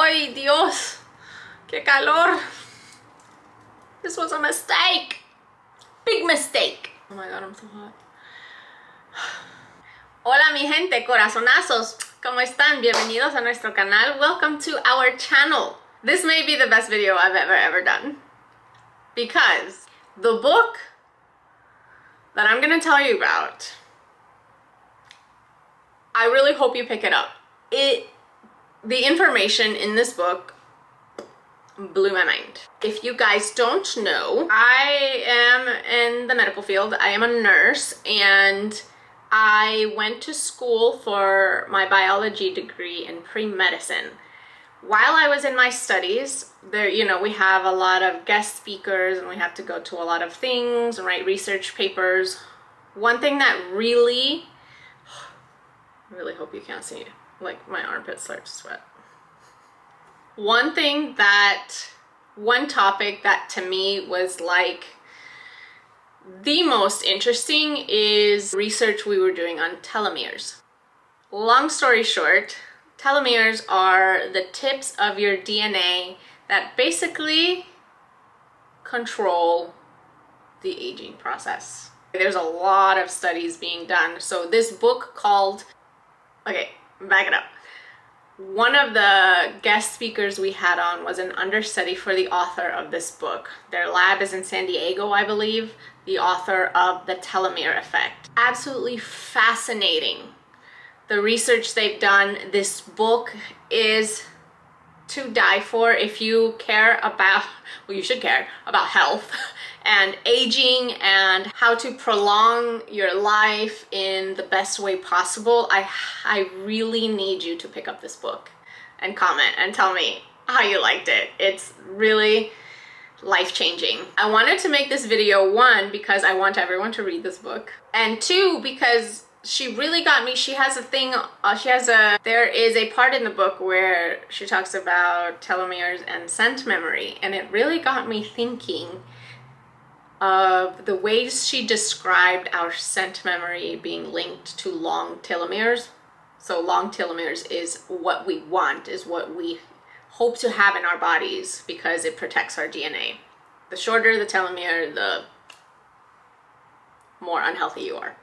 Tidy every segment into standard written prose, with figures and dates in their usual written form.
¡Ay, Dios! ¡Qué calor! This was a mistake. Big mistake. Oh my god, I'm so hot. Hola mi gente, corazonazos. ¿Cómo están? Bienvenidos a nuestro canal. Welcome to our channel. This may be the best video I've ever done. Because the book that I'm gonna tell you about, I really hope you pick it up. The information in this book blew my mind. If you guys don't know, I am in the medical field. I am a nurse and I went to school for my biology degree in pre-medicine. While I was in my studies, there, you know, we have a lot of guest speakers and we have to go to a lot of things and write research papers. One thing that really hope you can't see, like my armpits start to sweat. One topic that to me was like the most interesting is research we were doing on telomeres. Long story short, telomeres are the tips of your DNA that basically control the aging process. There's a lot of studies being done. So this book called, okay, back it up. One of the guest speakers we had on was an understudy for the author of this book. Their lab is in San Diego, I believe. The author of The Telomere Effect. Absolutely fascinating. The research they've done. This book is to die for if you care about, well, you should care about health and aging and how to prolong your life in the best way possible. I really need you to pick up this book and comment and tell me how you liked it. It's really life-changing. I wanted to make this video, one, because I want everyone to read this book, and two, because she really got me. She has a thing, there is a part in the book where she talks about telomeres and scent memory, and it really got me thinking of the ways she described our scent memory being linked to long telomeres. So long telomeres is what we want, is what we hope to have in our bodies because it protects our DNA. The shorter the telomere, the more unhealthy you are,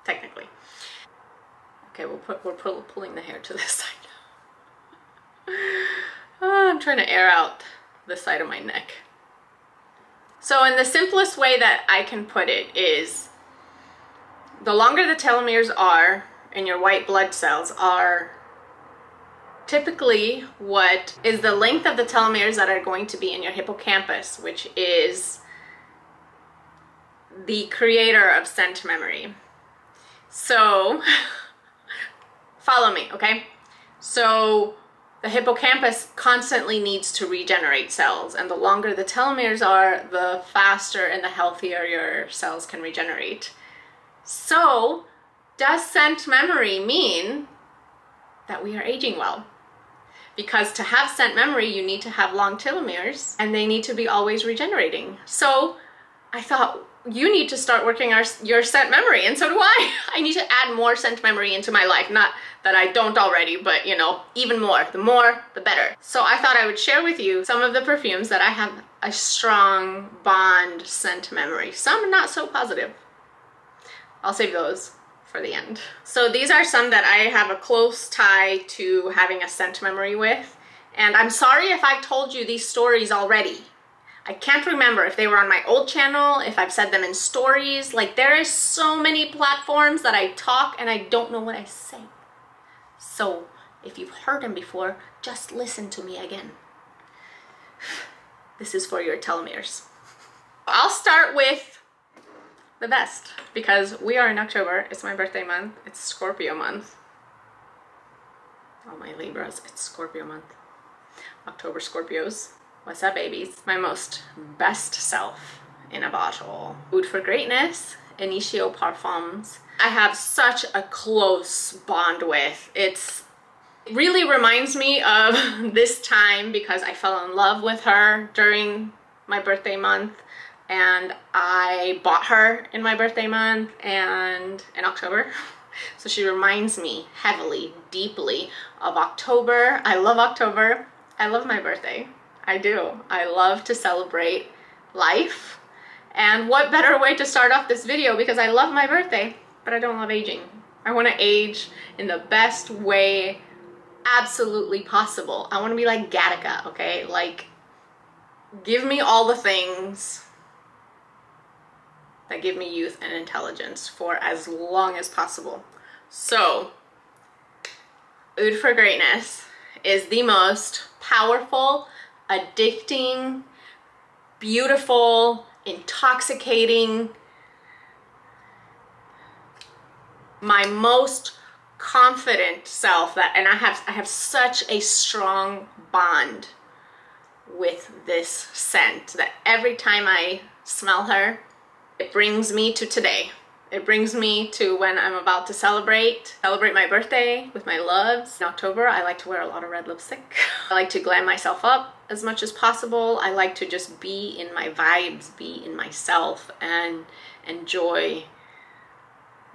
technically. Okay, we're pulling the hair to this side. Oh, I'm trying to air out the side of my neck. So in the simplest way that I can put it is, the longer the telomeres are in your white blood cells are typically what is the length of the telomeres that are going to be in your hippocampus, which is the creator of scent memory. So follow me, okay? So the hippocampus constantly needs to regenerate cells, and the longer the telomeres are, the faster and the healthier your cells can regenerate. So does scent memory mean that we are aging well? Because to have scent memory, you need to have long telomeres, and they need to be always regenerating. So I thought, you need to start working your scent memory, and so do I. I need to add more scent memory into my life. Not that I don't already, but you know, even more. The more, the better. So I thought I would share with you some of the perfumes that I have a strong bond scent memory. Some not so positive. I'll save those for the end. So these are some that I have a close tie to having a scent memory with. And I'm sorry if I've told you these stories already. I can't remember if they were on my old channel, if I've said them in stories. Like, there is so many platforms that I talk and I don't know what I say. So if you've heard them before, just listen to me again. This is for your telomeres. I'll start with the best because we are in October. It's my birthday month. It's Scorpio month. All my Libras, it's Scorpio month. October Scorpios. What's up, babies? My most best self in a bottle. Food for Greatness, Initio Parfums. I have such a close bond with. It really reminds me of this time because I fell in love with her during my birthday month, and I bought her in my birthday month and in October. So she reminds me heavily, deeply of October. I love October. I love my birthday. I do. I love to celebrate life. And what better way to start off this video, because I love my birthday, but I don't love aging. I want to age in the best way absolutely possible. I want to be like Gattaca, okay? Like, give me all the things that give me youth and intelligence for as long as possible. So, Oud for Greatness is the most powerful, addicting, beautiful, intoxicating, my most confident self, that, and I have such a strong bond with this scent that every time I smell her, it brings me to today. It brings me to when I'm about to celebrate my birthday with my loves. In October, I like to wear a lot of red lipstick. I like to glam myself up as much as possible. I like to just be in my vibes, be in myself, and enjoy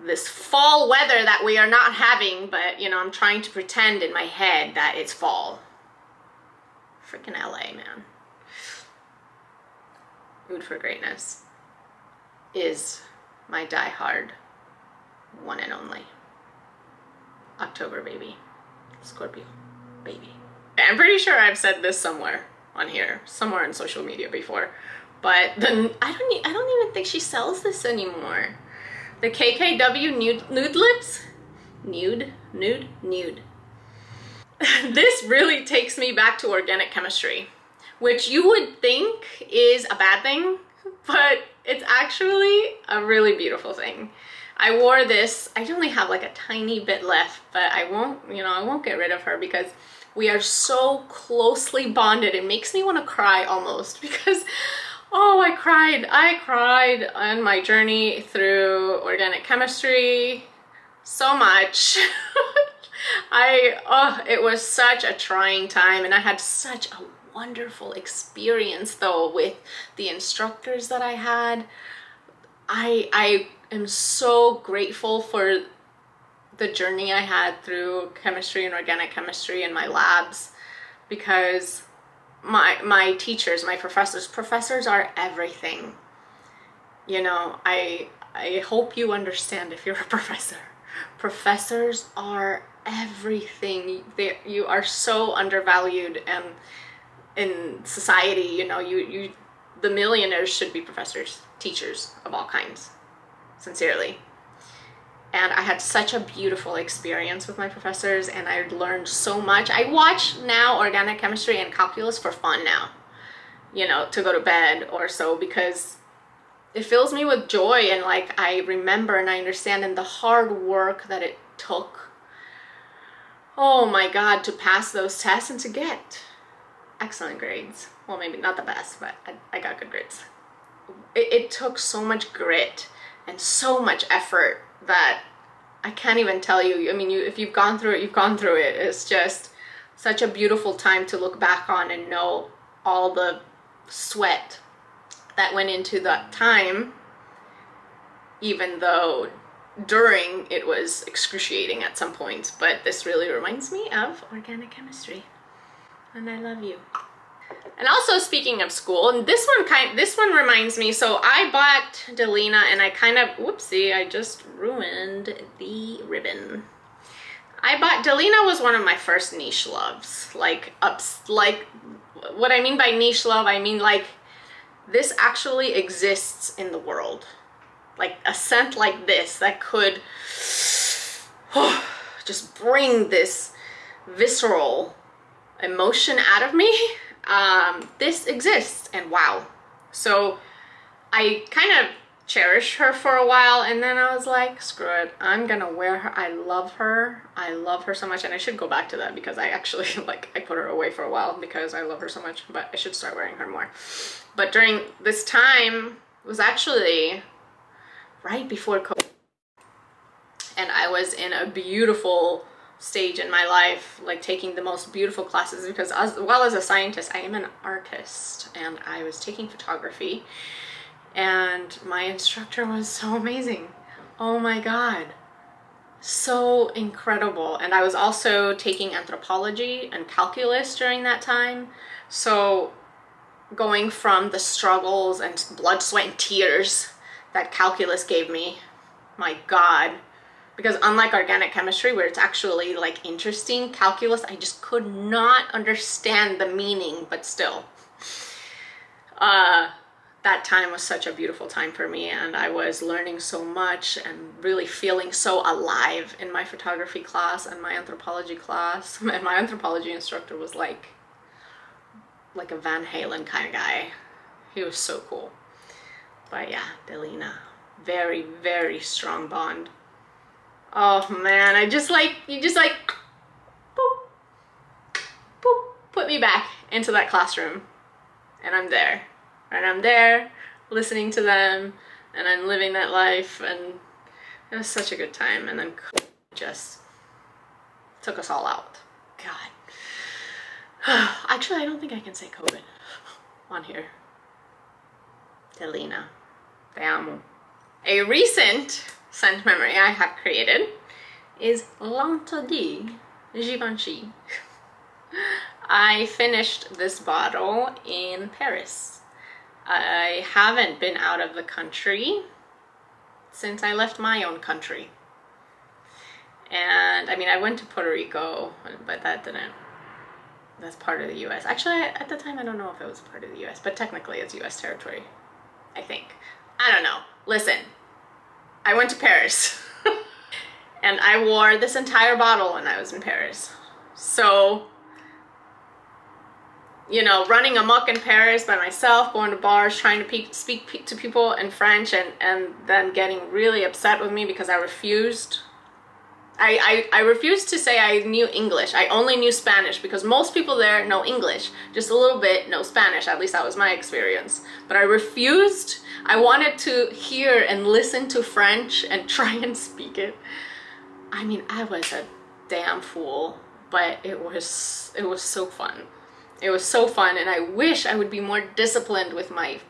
this fall weather that we are not having, but you know, I'm trying to pretend in my head that it's fall. Freaking LA, man. Oud for Greatness is my die-hard one and only October baby, Scorpio baby. I'm pretty sure I've said this somewhere on here, somewhere on social media before, but then I don't even think she sells this anymore. The KKW nude lips, nude. This really takes me back to organic chemistry, which you would think is a bad thing, but it's actually a really beautiful thing. I wore this, I only have like a tiny bit left, but I won't get rid of her because we are so closely bonded. It makes me want to cry almost because, oh, I cried on my journey through organic chemistry so much. It was such a trying time, and I had such a wonderful experience though with the instructors that I had. I am so grateful for the journey I had through chemistry and organic chemistry in my labs, because my teachers, my professors are everything. You know, I hope you understand if you're a professor. Professors are everything. You are so undervalued, and in society, you know, the millionaires should be professors, teachers of all kinds, sincerely. And I had such a beautiful experience with my professors, and I learned so much. I watch now organic chemistry and calculus for fun now, you know, to go to bed or so, because it fills me with joy, and like I remember and I understand, and the hard work that it took, oh my God, to pass those tests and to get excellent grades. Well, maybe not the best, but I got good grades. It took so much grit and so much effort that I can't even tell you. I mean, if you've gone through it, you've gone through it. It's just such a beautiful time to look back on and know all the sweat that went into that time, even though during it was excruciating at some points. But this really reminds me of organic chemistry, and I love you. And also, speaking of school, and this one reminds me, so I bought Delina, and I kind of, whoopsie, I just ruined the ribbon. I bought, Delina was one of my first niche loves. Like what I mean by niche love, I mean like this actually exists in the world. Like a scent like this that could just bring this visceral emotion out of me. This exists, and wow. So I kind of cherished her for a while, and then I was like, screw it, I'm gonna wear her. I love her so much, and I should go back to that because I actually I put her away for a while because I love her so much, but I should start wearing her more. But during this time, it was actually right before COVID, and I was in a beautiful stage in my life, like taking the most beautiful classes, because as well as a scientist, I am an artist, and I was taking photography, and my instructor was so amazing. Oh my God, So incredible. And I was also taking anthropology and calculus during that time. So going from the struggles and blood, sweat, and tears that calculus gave me, my God. Because unlike organic chemistry, where it's actually like interesting, calculus, I just could not understand the meaning, but still. That time was such a beautiful time for me, and I was learning so much and really feeling so alive in my photography class and my anthropology class. And my anthropology instructor was like a Van Halen kind of guy. He was so cool. But yeah, Delina, very, very strong bond. Oh man, you just like, boop, boop, put me back into that classroom, and I'm there. And I'm there listening to them, and I'm living that life, and it was such a good time. And then COVID just took us all out. God. Actually, I don't think I can say COVID on here. Delina, te amo. A recent scent memory I have created is L'Interdit Givenchy. I finished this bottle in Paris. I haven't been out of the country since I left my own country. And I mean, I went to Puerto Rico, but that's part of the US. Actually, at the time, I don't know if it was part of the US, but technically it's US territory, I think. I don't know. Listen, I went to Paris and I wore this entire bottle when I was in Paris. So, you know, running amok in Paris by myself, going to bars, trying to speak to people in French, and then getting really upset with me because I refused. I refused to say I knew English. I only knew Spanish, because most people there know English. Just a little bit know Spanish. At least that was my experience. But I refused. I wanted to hear and listen to French and try and speak it. I mean, I was a damn fool, but it was so fun. It was so fun, and I wish I would be more disciplined with my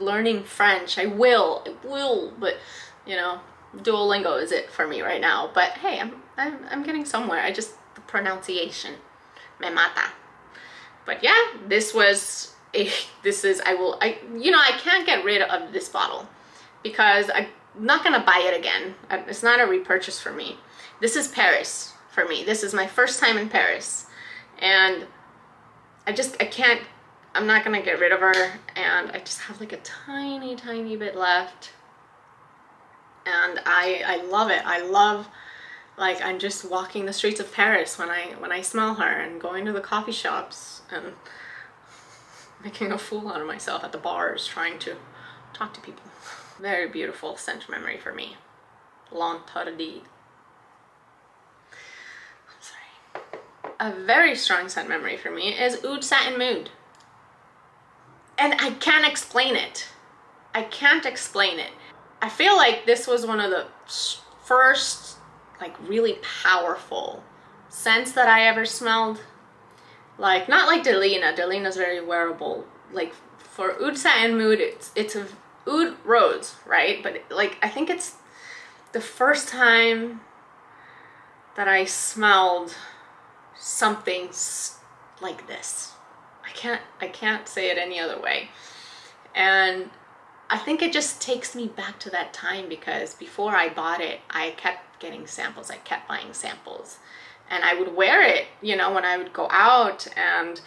learning French. I will, but you know, Duolingo is it for me right now. But hey, I'm getting somewhere. The pronunciation me mata. But yeah, I can't get rid of this bottle because I'm not gonna buy it again. It's not a repurchase for me. This is Paris for me. This is my first time in Paris, and I'm not gonna get rid of her, and I just have like a tiny bit left, and I love it. I love, like, I'm just walking the streets of Paris when I smell her, and going to the coffee shops and making a fool out of myself at the bars trying to talk to people. Very beautiful scent memory for me. L'Interdit. A very strong scent memory for me is Oud Satin Mood. And I can't explain it. I can't explain it. I feel like this was one of the first, like, really powerful scents that I ever smelled. Like, not like Delina. Delina's very wearable. Like, for Oud Satin Mood, it's a oud rose, right? But, like, I think it's the first time that I smelled something like this. I can't say it any other way. And I think it just takes me back to that time, because before I bought it, I kept getting samples. I kept buying samples, and I would wear it, you know, when I would go out. And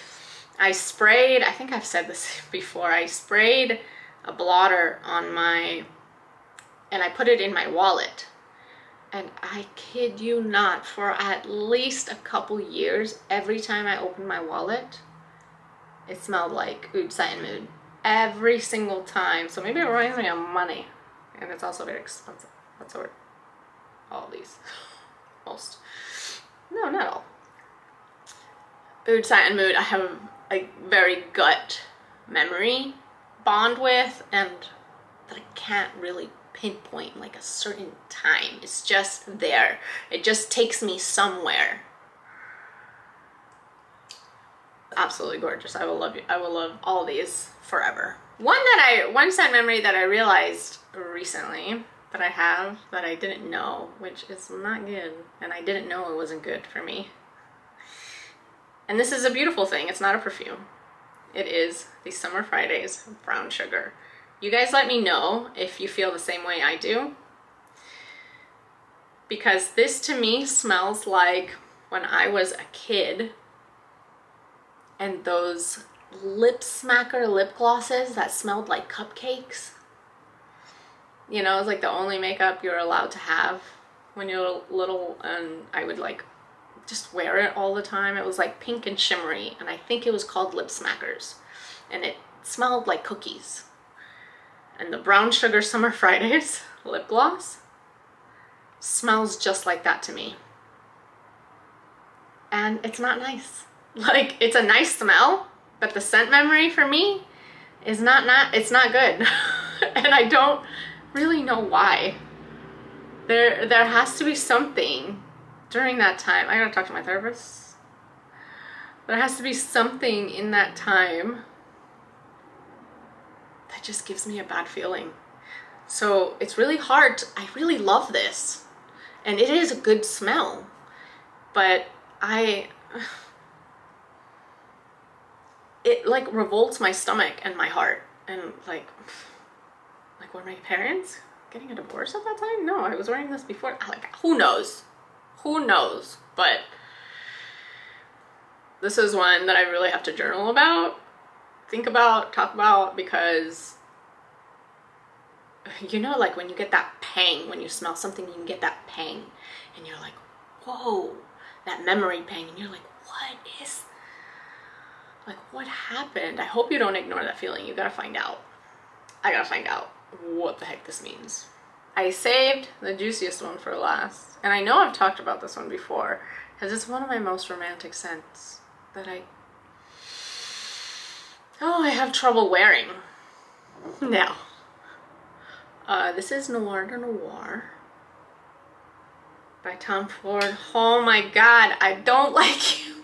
I sprayed, I think I've said this before, I sprayed a blotter on and I put it in my wallet. And I kid you not, for at least a couple years, every time I opened my wallet, it smelled like Oud Satin Mood. Every single time. So maybe it reminds me of money. And it's also very expensive. That's what all these. Most. No, not all. Oud Satin Mood, I have a very gut memory bond with, and that I can't really pinpoint like a certain time. It's just there. It just takes me somewhere. Absolutely gorgeous. I will love you. I will love all these forever. One scent memory that I realized recently that I have that I didn't know, which is not good. And I didn't know it wasn't good for me. And this is a beautiful thing. It's not a perfume. It is the Summer Fridays Brown Sugar. You guys let me know if you feel the same way I do. Because this to me smells like when I was a kid and those lip smacker lip glosses that smelled like cupcakes. You know, it's like the only makeup you're allowed to have when you're little, and I would like just wear it all the time. It was like pink and shimmery, and I think it was called Lip Smackers, and it smelled like cookies. And the Brown Sugar Summer Fridays lip gloss smells just like that to me. And it's not nice. Like, it's a nice smell, but the scent memory for me is it's not good. And I don't really know why. There has to be something during that time. I gotta talk to my therapist. There has to be something in that time that just gives me a bad feeling. So it's really hard. I really love this. And it is a good smell. But it like revolts my stomach and my heart. And like were my parents getting a divorce at that time? No, I was wearing this before. Like, who knows? Who knows? But this is one that I really have to journal about, think about, talk about, because you know, like when you get that pang, when you smell something, you can get that pang and you're like, whoa, that memory pang, and you're like, what happened? I hope you don't ignore that feeling. You gotta find out. I gotta find out what the heck this means. I saved the juiciest one for last, and I know I've talked about this one before because it's one of my most romantic scents that I have trouble wearing now. This is Noir Noir by Tom Ford. Oh my god, I don't like you.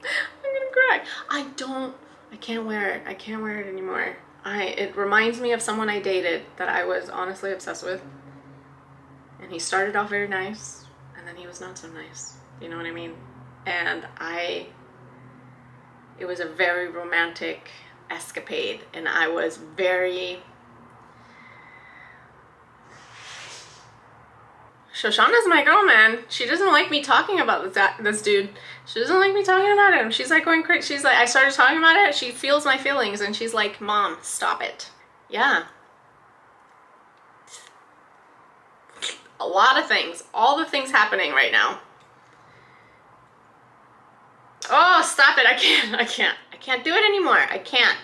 I'm gonna cry. I can't wear it. I can't wear it anymore. It reminds me of someone I dated that I was honestly obsessed with. And he started off very nice, and then he was not so nice. You know what I mean? And it was a very romantic escapade, and I was very... Shoshana's my girl, man. She doesn't like me talking about this dude. She doesn't like me talking about him. She's like going crazy. She's like, I started talking about it. She feels my feelings, and she's like, Mom, stop it. Yeah. A lot of things. All the things happening right now. Oh, stop it. I can't do it anymore. I can't.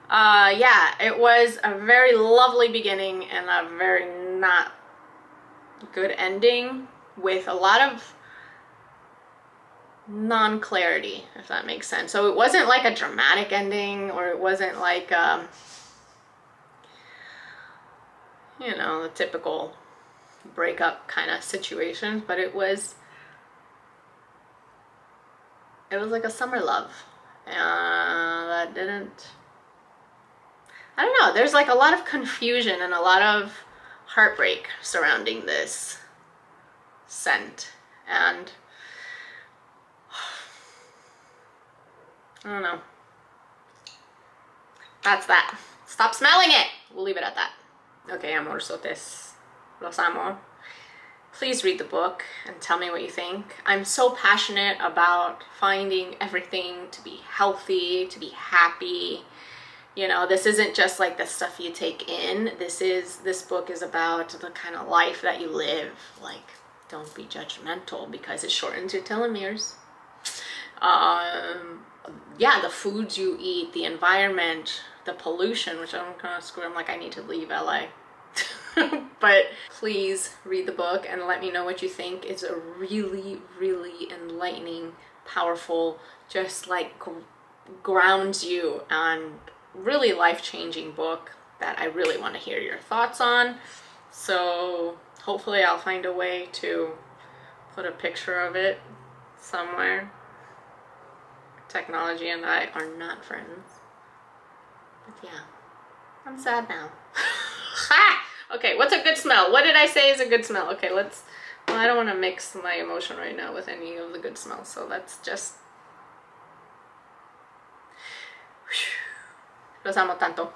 Yeah, it was a very lovely beginning and a very not good ending with a lot of non-clarity, if that makes sense. So it wasn't like a dramatic ending, or it wasn't like you know, the typical breakup kind of situation, but it was like a summer love that didn't, I don't know, there's like a lot of confusion and a lot of heartbreak surrounding this scent, and I don't know. That's that. Stop smelling it. We'll leave it at that. Okay, amorzotes. Los amo. Please read the book and tell me what you think. I'm so passionate about finding everything to be healthy, to be happy. You know, this isn't just like the stuff you take in. This book is about the kind of life that you live. Like, don't be judgmental because it shortens your telomeres. Yeah, the foods you eat, the environment, the pollution, which I'm kind of screw. I'm like, I need to leave LA. But please read the book and let me know what you think. It's a really, really enlightening, powerful, just like grounds you on really life-changing book that I really want to hear your thoughts on. So hopefully I'll find a way to put a picture of it somewhere. Technology and I are not friends. But yeah, I'm sad now. Ha! Okay, what's a good smell? What did I say is a good smell? Okay, let's... Well, I don't want to mix my emotion right now with any of the good smells, so let's just... Los amo tanto.